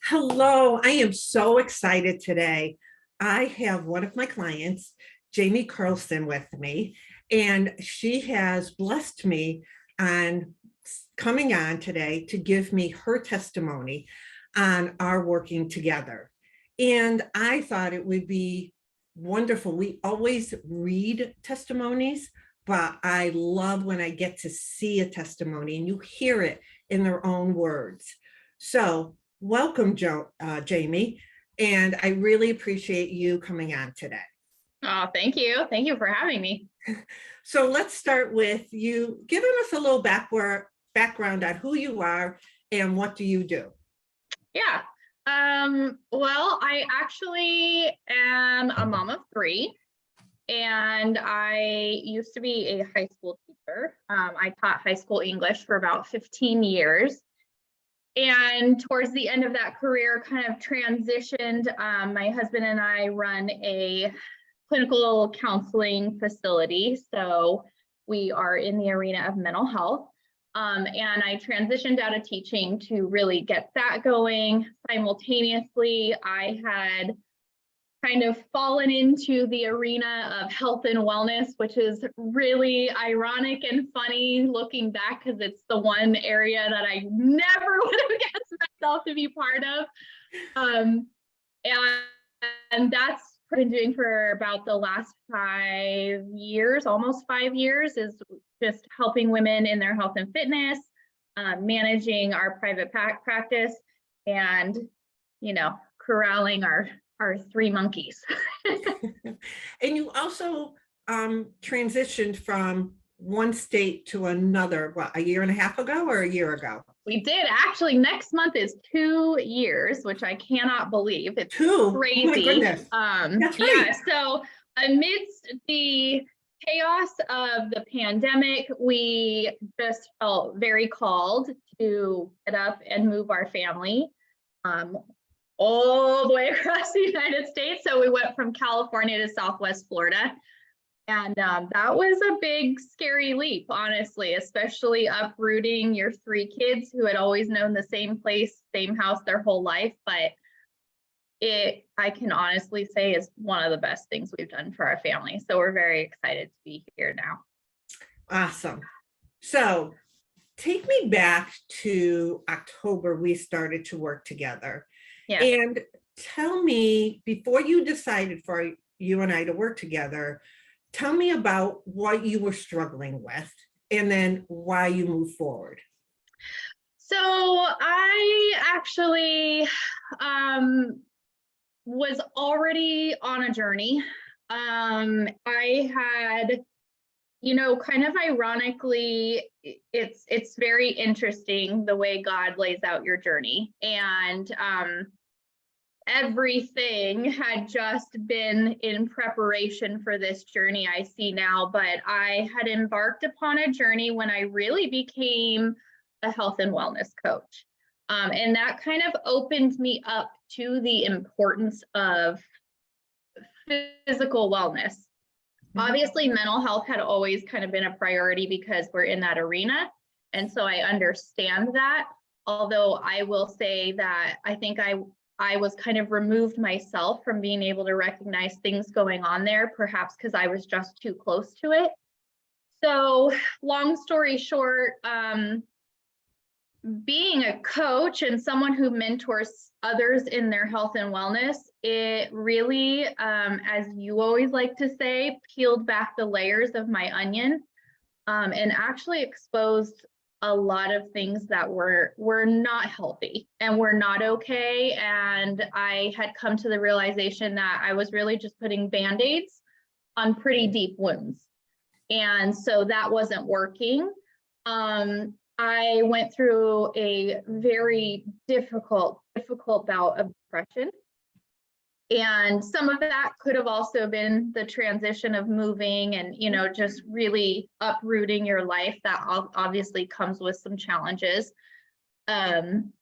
Hello, I am so excited today. I have one of my clients, Jamie Carlson, with me, and she has blessed me on coming on today to give me her testimony on our working together. And I thought it would be wonderful. We always read testimonies, but I love when I get to see a testimony and you hear it in their own words. So welcome, Jamie, and I really appreciate you coming on today. Oh, thank you. Thank you for having me. So let's start with you giving us a little background on who you are and what do you do? Yeah. Well, I actually am a mom of three, and I used to be a high school teacher. I taught high school English for about 15 years. And towards the end of that career, kind of transitioned. My husband and I run a clinical counseling facility. So we are in the arena of mental health. And I transitioned out of teaching to really get that going. Simultaneously, I had kind of fallen into the arena of health and wellness, which is really ironic and funny looking back because it's the one area that I never would have guessed myself to be part of. And that's what I've been doing for about the last 5 years, almost 5 years, is just helping women in their health and fitness, managing our private practice, and, corralling our three monkeys. And you also transitioned from one state to another, what, a year and a half ago or a year ago? We did. Actually, next month is 2 years, which I cannot believe. It's Two? crazy. Oh my goodness. That's right. Yeah. So amidst the chaos of the pandemic, we just felt very called to get up and move our family all the way across the United States. So we went from California to Southwest Florida. And that was a big, scary leap, honestly, especially uprooting your three kids who had always known the same place, same house their whole life. But I can honestly say, is one of the best things we've done for our family. So we're very excited to be here now. Awesome. So take me back to October, we started to work together. Yeah. And tell me, before you decided for you and I to work together, tell me about what you were struggling with and then why you moved forward. So I actually was already on a journey. I had, kind of ironically, it's very interesting the way God lays out your journey. And everything had just been in preparation for this journey I see now, but I had embarked upon a journey when I really became a health and wellness coach. And that kind of opened me up to the importance of physical wellness. Obviously, mental health had always kind of been a priority because we're in that arena. And so I understand that. Although I will say that I think I was kind of removed myself from being able to recognize things going on there, perhaps because I was just too close to it. So long story short, being a coach and someone who mentors others in their health and wellness, it really, as you always like to say, peeled back the layers of my onion, and actually exposed a lot of things that were not healthy and were not okay. And I had come to the realization that I was really just putting Band-Aids on pretty deep wounds. And so that wasn't working. I went through a very difficult bout of depression. And some of that could have also been the transition of moving and, just really uprooting your life. That obviously comes with some challenges. And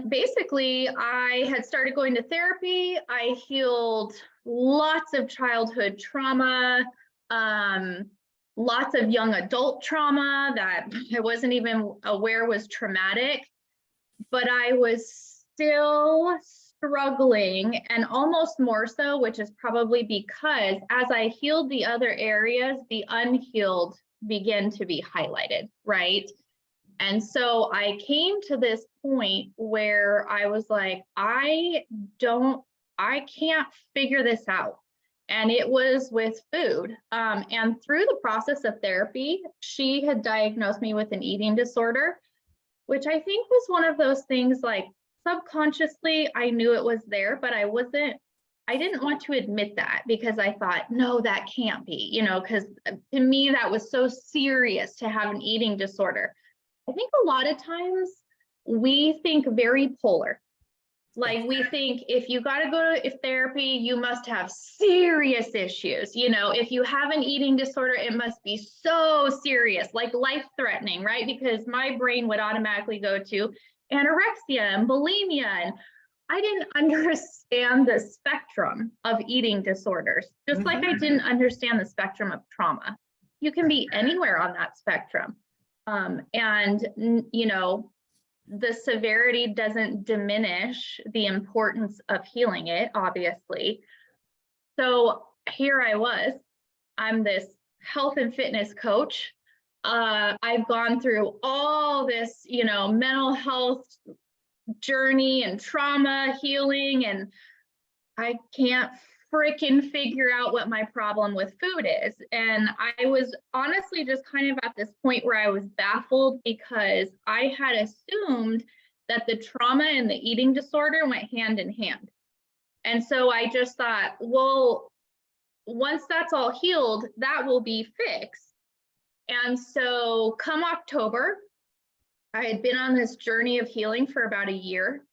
basically, I had started going to therapy. I healed lots of childhood trauma, lots of young adult trauma that I wasn't even aware was traumatic. but I was still struggling, and almost more so, which is probably because as I healed the other areas, the unhealed began to be highlighted, right? And so I came to this point where I was like, I can't figure this out. And it was with food. And through the process of therapy, she had diagnosed me with an eating disorder, which I think was one of those things like subconsciously I knew it was there, but I didn't want to admit that because I thought, no, that can't be, because to me, that was so serious to have an eating disorder. I think a lot of times we think very polar. Like we think if you got to go to therapy, you must have serious issues. If you have an eating disorder, it must be so serious, like life-threatening, right? Because my brain would automatically go to anorexia and bulimia. And I didn't understand the spectrum of eating disorders, just like I didn't understand the spectrum of trauma. You can be anywhere on that spectrum. The severity doesn't diminish the importance of healing it, obviously. So here I was, I'm this health and fitness coach. I've gone through all this, mental health journey and trauma healing, and I can't freaking figure out what my problem with food is. And I was honestly just kind of at this point where I was baffled because I had assumed that the trauma and the eating disorder went hand in hand. And so I just thought, well, once that's all healed, that will be fixed. And so come October, I had been on this journey of healing for about a year.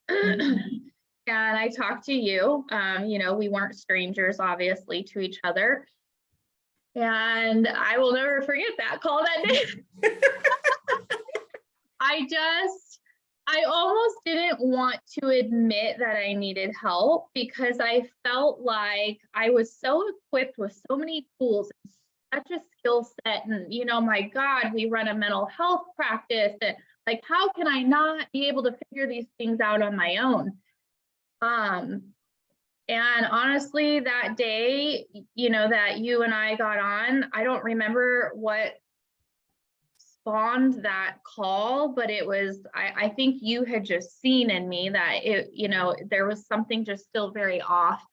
And I talked to you, we weren't strangers, obviously, to each other. And I will never forget that call that day. I almost didn't want to admit that I needed help because I felt like I was so equipped with so many tools, such a skill set. And, my God, we run a mental health practice. And like, how can I not be able to figure these things out on my own? And honestly, that day, that you and I got on, I don't remember what spawned that call, but it was, I think you had just seen in me that there was something just still very off.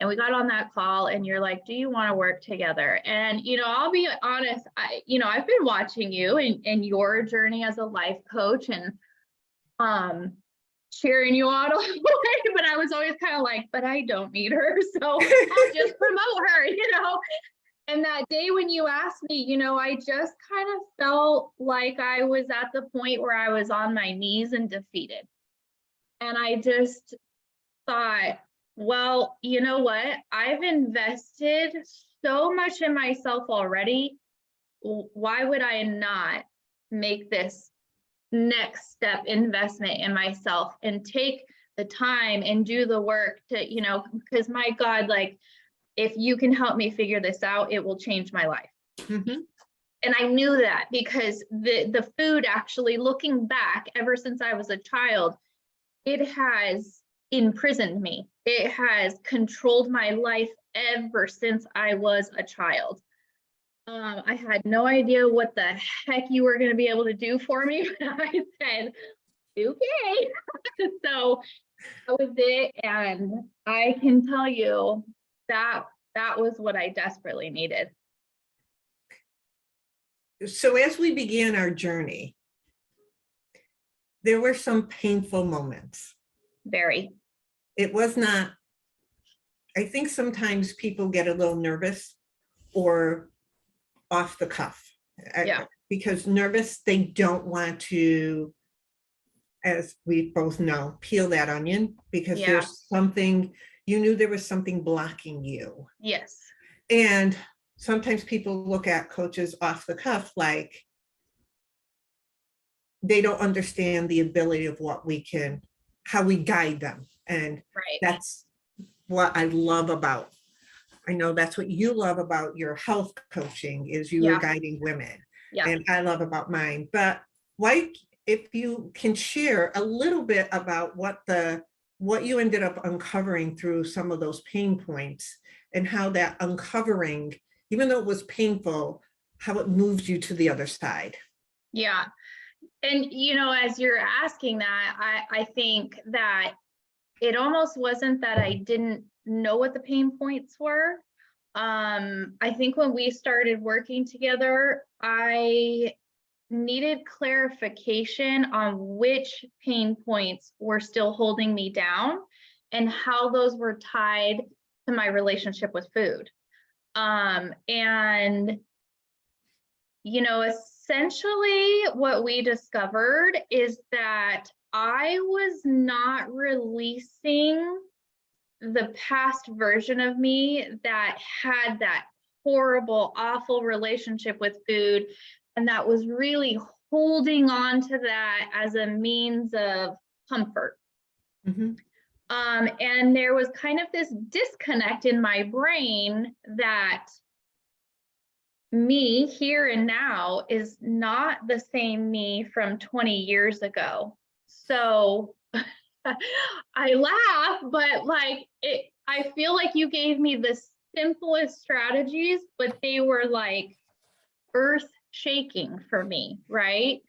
And we got on that call and you're like, do you want to work together? And, I'll be honest, I've been watching you and your journey as a life coach and, cheering you on all the way, but I was always kind of like, but I don't need her, so I'll just promote her, And that day when you asked me, I just kind of felt like I was at the point where I was on my knees and defeated. And I just thought, well, you know what? I've invested so much in myself already. Why would I not make this next step investment in myself and take the time and do the work to, because my God, like, if you can help me figure this out, it will change my life. And I knew that because the food, actually looking back, ever since I was a child, it has imprisoned me. It has controlled my life ever since I was a child. I had no idea what the heck you were going to be able to do for me, but I said, okay. So that was it. And I can tell you that was what I desperately needed. So as we began our journey, there were some painful moments. Very. It was not, I think sometimes people get a little nervous or off the cuff. Yeah. Because nervous, they don't want to, as we both know, peel that onion because there's something, you knew there was something blocking you. Yes. And sometimes people look at coaches off the cuff like they don't understand the ability of what we can, how we guide them. And that's what I love about, I know that's what you love about your health coaching is you are guiding women. And I love about mine. But why if you can share a little bit about what you ended up uncovering through some of those pain points, and how that uncovering, even though it was painful, how it moved you to the other side. Yeah. And, as you're asking that, I think that it almost wasn't that I didn't know what the pain points were. I think when we started working together, I needed clarification on which pain points were still holding me down and how those were tied to my relationship with food. And essentially what we discovered is that I was not releasing the past version of me that had that horrible, awful relationship with food, and that was really holding on to that as a means of comfort. Mm-hmm. And there was kind of this disconnect in my brain that me here and now is not the same me from 20 years ago. So I laugh, but I feel like you gave me the simplest strategies, but they were like earth shaking for me, right?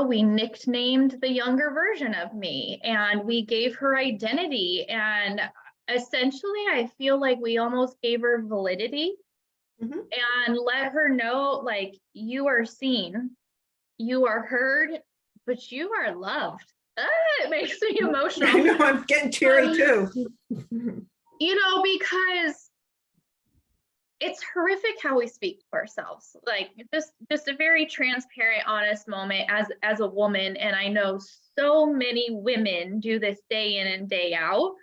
We nicknamed the younger version of me, and we gave her identity, and essentially I feel like we almost gave her validity. Mm-hmm. And let her know, like, you are seen, you are heard, but you are loved. It makes me emotional. I know, I'm getting teary too. Because it's horrific how we speak to ourselves. Like, just a very transparent, honest moment as a woman. And I know so many women do this day in and day out.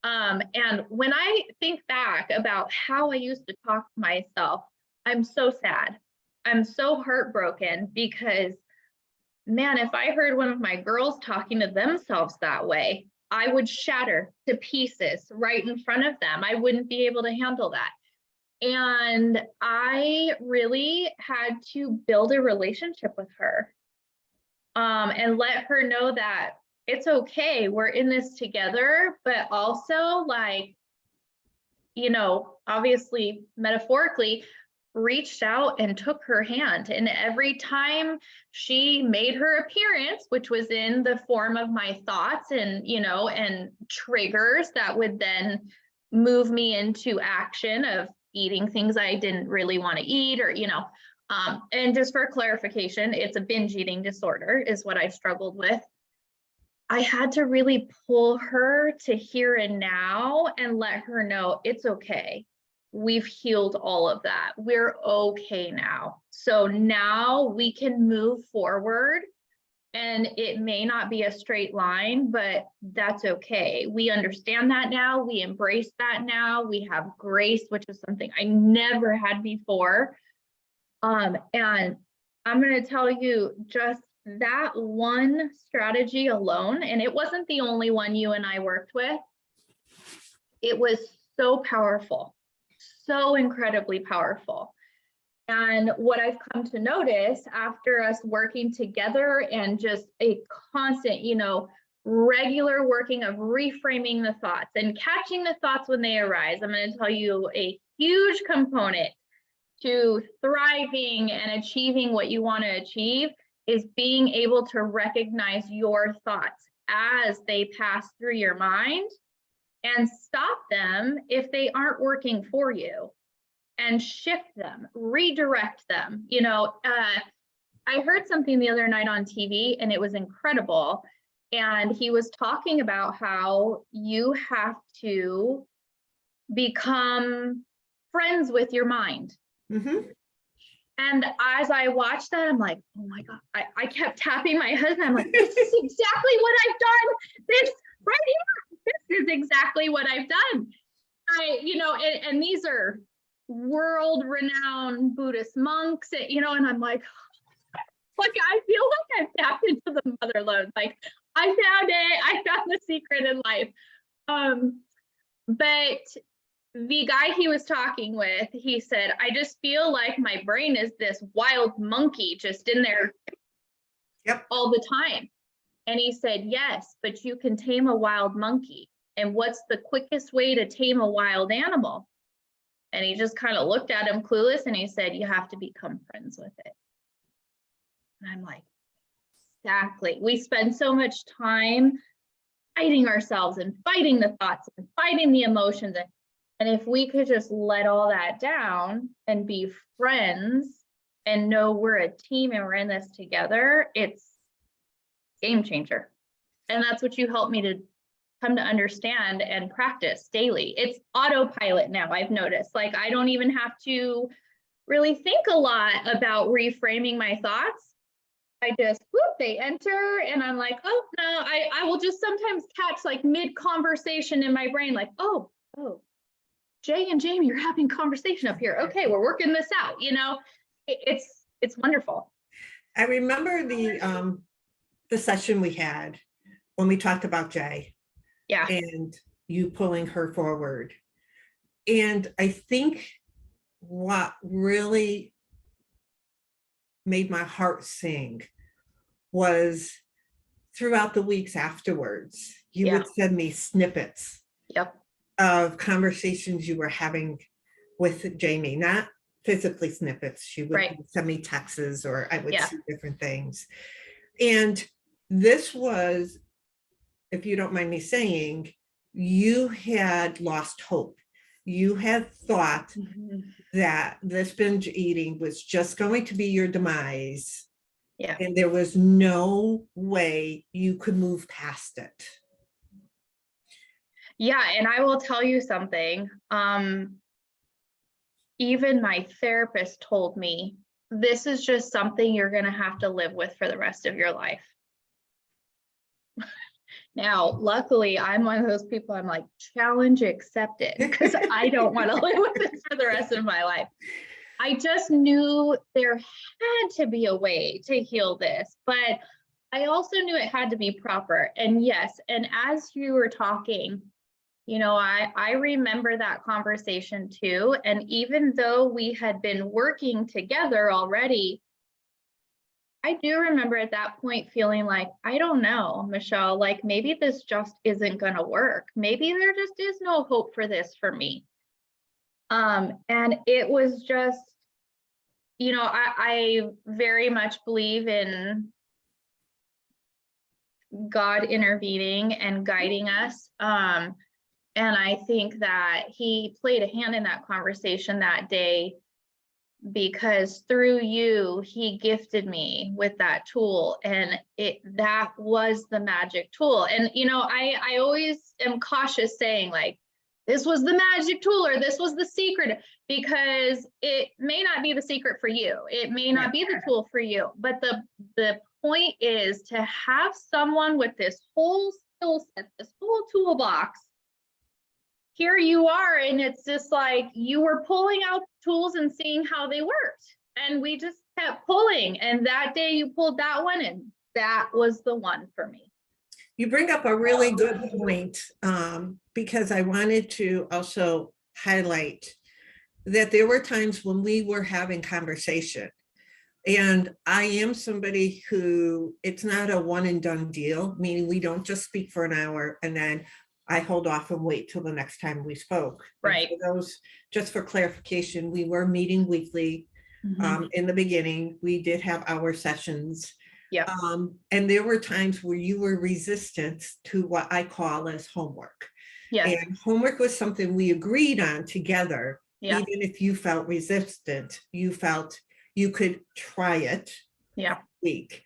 And when I think back about how I used to talk to myself, I'm so sad. I'm so heartbroken because, man, if I heard one of my girls talking to themselves that way, I would shatter to pieces right in front of them. I wouldn't be able to handle that. And I really had to build a relationship with her, and let her know that it's okay, we're in this together, but also, obviously metaphorically, reached out and took her hand. And every time she made her appearance, which was in the form of my thoughts and triggers that would then move me into action of eating things I didn't really want to eat, or and just for clarification, it's a binge eating disorder is what I struggled with. I had to really pull her to here and now and let her know it's okay. We've healed all of that. We're okay now. So now we can move forward, and it may not be a straight line, but that's okay. We understand that now. We embrace that now. We have grace, which is something I never had before. And I'm going to tell you, just that one strategy alone, and it wasn't the only one you and I worked with, it was so powerful, so incredibly powerful. And what I've come to notice after us working together and just a constant, regular working of reframing the thoughts and catching the thoughts when they arise, I'm going to tell you a huge component to thriving and achieving what you want to achieve is being able to recognize your thoughts as they pass through your mind and stop them if they aren't working for you, and shift them, redirect them. I heard something the other night on TV and it was incredible. And he was talking about how you have to become friends with your mind. Mm-hmm. And as I watched that, I'm like, oh my God, I kept tapping my husband. I'm like, this is exactly what I've done. This right here, this is exactly what I've done. And these are world-renowned Buddhist monks, and I'm like, I feel like I've tapped into the mother lode. Like, I found it. I found the secret in life. But the guy he was talking with, he said, I just feel like my brain is this wild monkey just in there all the time. And he said, yes, but you can tame a wild monkey. And what's the quickest way to tame a wild animal? And he just kind of looked at him clueless and he said, you have to become friends with it. And I'm like, exactly. We spend so much time fighting ourselves and fighting the thoughts and fighting the emotions. And if we could just let all that down and be friends and know we're a team and we're in this together, it's game changer. And that's what you helped me to come to understand and practice daily. It's autopilot now, I've noticed. Like, I don't even have to really think a lot about reframing my thoughts. I just, whoop, they enter and I'm like, oh no, I will just sometimes catch like mid conversation in my brain, like, oh, Jay and Jamie, you're having conversation up here. Okay, we're working this out. You know, it's wonderful. I remember the session we had when we talked about Jay. Yeah. And you pulling her forward. And I think what really made my heart sing was throughout the weeks afterwards, you would send me snippets of conversations you were having with Jamie, not physically snippets. She would send me texts or I would see different things. And this was, if you don't mind me saying, you had lost hope. You had thought that this binge eating was just going to be your demise. Yeah. And there was no way you could move past it. Yeah. And I will tell you something. Even my therapist told me, this is just something you're going to have to live with for the rest of your life. Now, luckily, I'm one of those people, I'm like, challenge accepted, because I don't want to live with this for the rest of my life. I just knew there had to be a way to heal this, but I also knew it had to be proper. And yes, and as you were talking, you know, I remember that conversation too. And even though we had been working together already, I do remember at that point feeling like, I don't know, Michelle, like maybe this just isn't going to work. Maybe there just is no hope for this for me. And it was just, you know, I very much believe in God intervening and guiding us. And I think that he played a hand in that conversation that day, because through you, he gifted me with that tool, and that was the magic tool. And, you know, I always am cautious saying like, this was the magic tool or this was the secret, because it may not be the secret for you. It may not be the tool for you, but the point is to have someone with this whole skill set, this whole toolbox. Here you are, and it's just like you were pulling out tools and seeing how they worked, and we just kept pulling, and that day you pulled that one, and that was the one for me. You bring up a really good point, because I wanted to also highlight that there were times when we were having conversation, and I am somebody who, it's not a one and done deal, meaning we don't just speak for an hour and then I hold off and wait till the next time we spoke. Right. And for those, just for clarification, we were meeting weekly. In the beginning, we did have our sessions. Yeah. And there were times where you were resistant to what I call as homework. Yes. And homework was something we agreed on together. Yeah. Even if you felt resistant, you felt you could try it. Yeah. Week.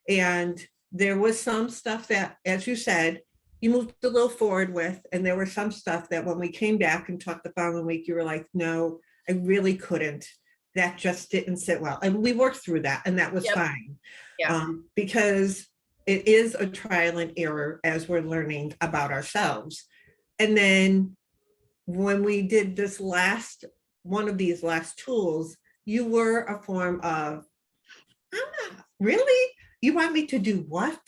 And there was some stuff that, as you said, you moved a little forward with, and there was some stuff that when we came back and talked the following week, you were like, no, I really couldn't. That just didn't sit well. And we worked through that, and that was fine. Yeah. Because it is a trial and error as we're learning about ourselves. And then when we did this one of these last tools, you were a form of, really? You want me to do what?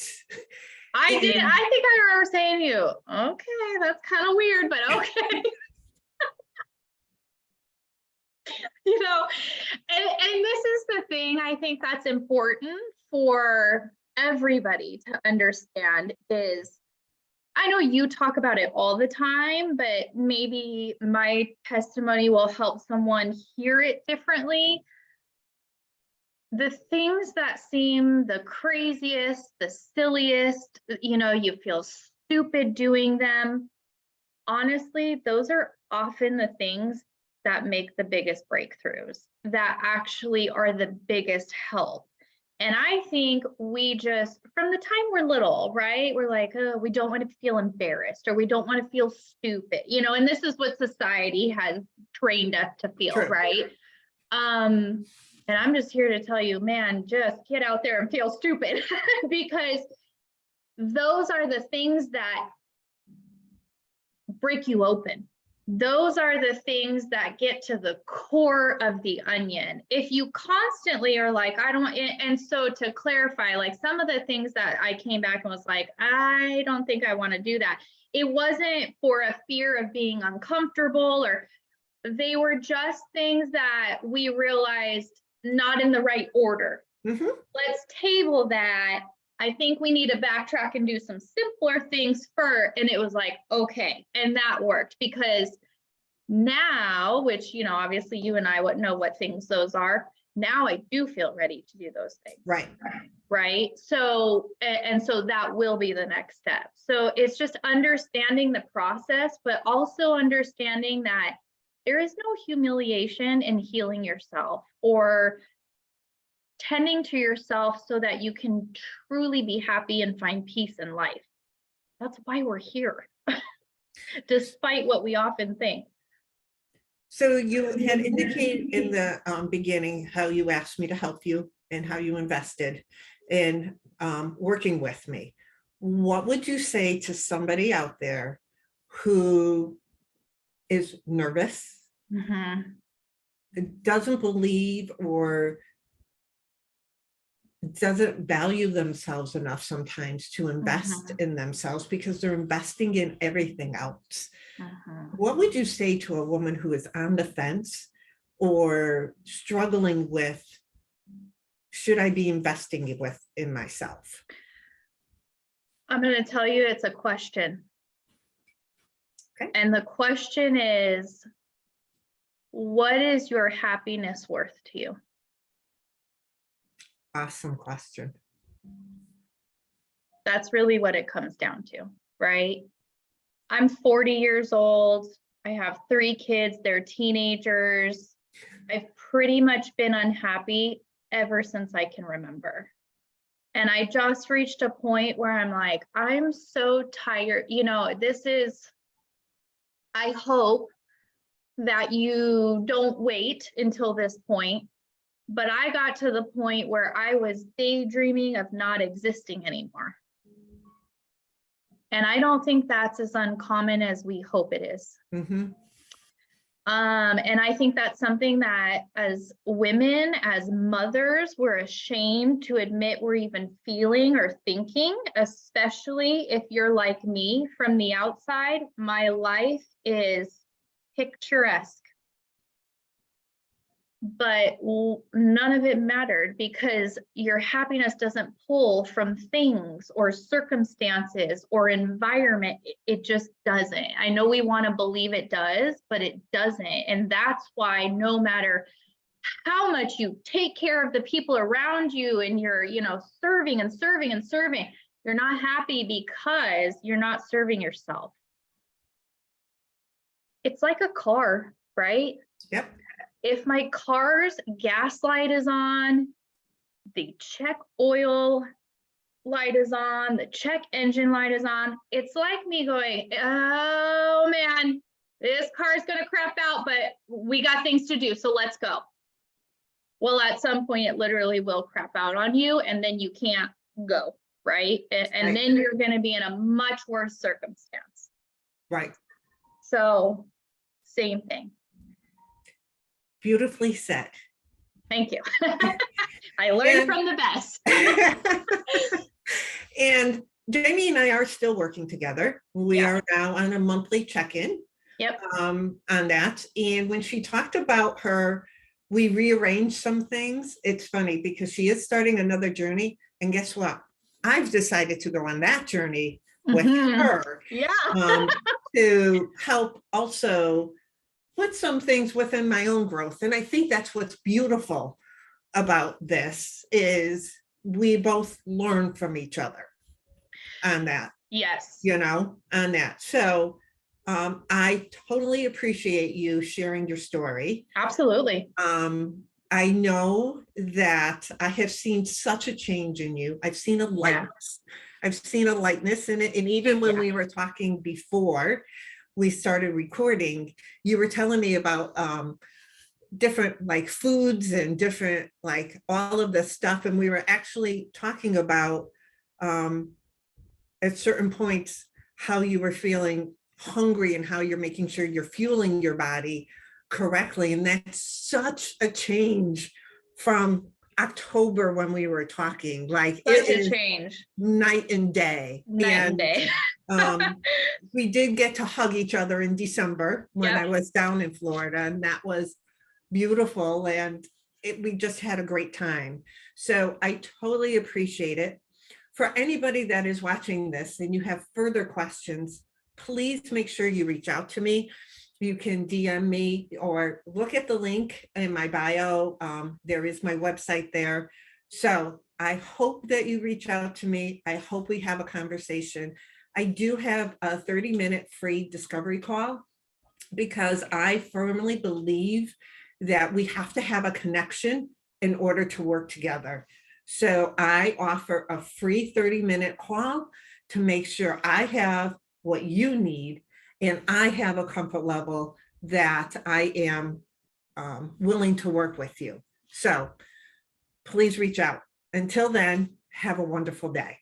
I did. I think I remember saying to you, okay, that's kind of weird, but okay. you know, and this is the thing I think that's important for everybody to understand is I know you talk about it all the time, but maybe my testimony will help someone hear it differently. The things that seem the craziest, the silliest, you feel stupid doing them. Honestly, those are often the things that make the biggest breakthroughs, that actually are the biggest help. And I think we just, from the time we're little, right? We're like, oh, we don't want to feel embarrassed or we don't want to feel stupid, and this is what society has trained us to feel, True. right? And I'm just here to tell you, man, just get out there and feel stupid because those are the things that break you open. Those are the things that get to the core of the onion. If you constantly are like, I don't, and so to clarify, like some of the things that I came back and was like, I don't think I want to do that. It wasn't for a fear of being uncomfortable, or they were just things that we realized not in the right order. Mm-hmm. Let's table that. I think we need to backtrack and do some simpler things first. And it was like, okay. And that worked because now, which, obviously you and I would know what things those are. Now I do feel ready to do those things. Right. Right. So, and so that will be the next step. So it's just understanding the process, but also understanding that there is no humiliation in healing yourself or tending to yourself so that you can truly be happy and find peace in life. That's why we're here, despite what we often think. So you had indicated in the beginning how you asked me to help you and how you invested in working with me. What would you say to somebody out there who is nervous, doesn't believe or doesn't value themselves enough sometimes to invest in themselves because they're investing in everything else? What would you say to a woman who is on the fence or struggling with, should I be investing in myself? I'm going to tell you it's a question. Okay. And the question is, what is your happiness worth to you? Awesome question. That's really what it comes down to, right? I'm 40 years old. I have 3 kids. They're teenagers. I've pretty much been unhappy ever since I can remember. And I just reached a point where I'm like, I'm so tired. I hope that you don't wait until this point. But I got to the point where I was daydreaming of not existing anymore. And I don't think that's as uncommon as we hope it is. And I think that's something that as women, as mothers, we're ashamed to admit we're even feeling or thinking, especially if you're like me from the outside. My life is picturesque. But none of it mattered because your happiness doesn't pull from things or circumstances or environment. It just doesn't. I know we want to believe it does, but it doesn't. And that's why no matter how much you take care of the people around you and you're, serving and serving and serving, you're not happy because you're not serving yourself. It's like a car, right? Yep. If my car's gas light is on, the check oil light is on, the check engine light is on, it's like me going, oh man, this car's gonna crap out, but we got things to do, so let's go. Well, at some point it literally will crap out on you and then you can't go, right? And then you're gonna be in a much worse circumstance. Right. So, same thing. Beautifully said. Thank you. I learned from the best. And Jamie and I are still working together. We are now on a monthly check-in. Yep. On that. And when she talked about we rearranged some things. It's funny because she is starting another journey. And guess what? I've decided to go on that journey with her Yeah. to help also put some things within my own growth. And I think that's what's beautiful about this is we both learn from each other on that, Yes. on that. So I totally appreciate you sharing your story. Absolutely. I know that I have seen such a change in you. I've seen a lightness. I've seen a lightness in it. And even when we were talking before we started recording, you were telling me about different like foods and different like all of this stuff. And we were actually talking about at certain points how you were feeling hungry and how you're making sure you're fueling your body correctly. And that's such a change from October when we were talking. Like Such it a is change. night and day. Night and day. We did get to hug each other in December when Yep. I was down in Florida, and that was beautiful. And we just had a great time. So I totally appreciate it. For anybody that is watching this and you have further questions, please make sure you reach out to me. You can DM me or look at the link in my bio. There is my website there. So I hope that you reach out to me. I hope we have a conversation. I do have a 30-minute free discovery call because I firmly believe that we have to have a connection in order to work together. So I offer a free 30-minute call to make sure I have what you need and I have a comfort level that I am willing to work with you. So please reach out. Until then, have a wonderful day.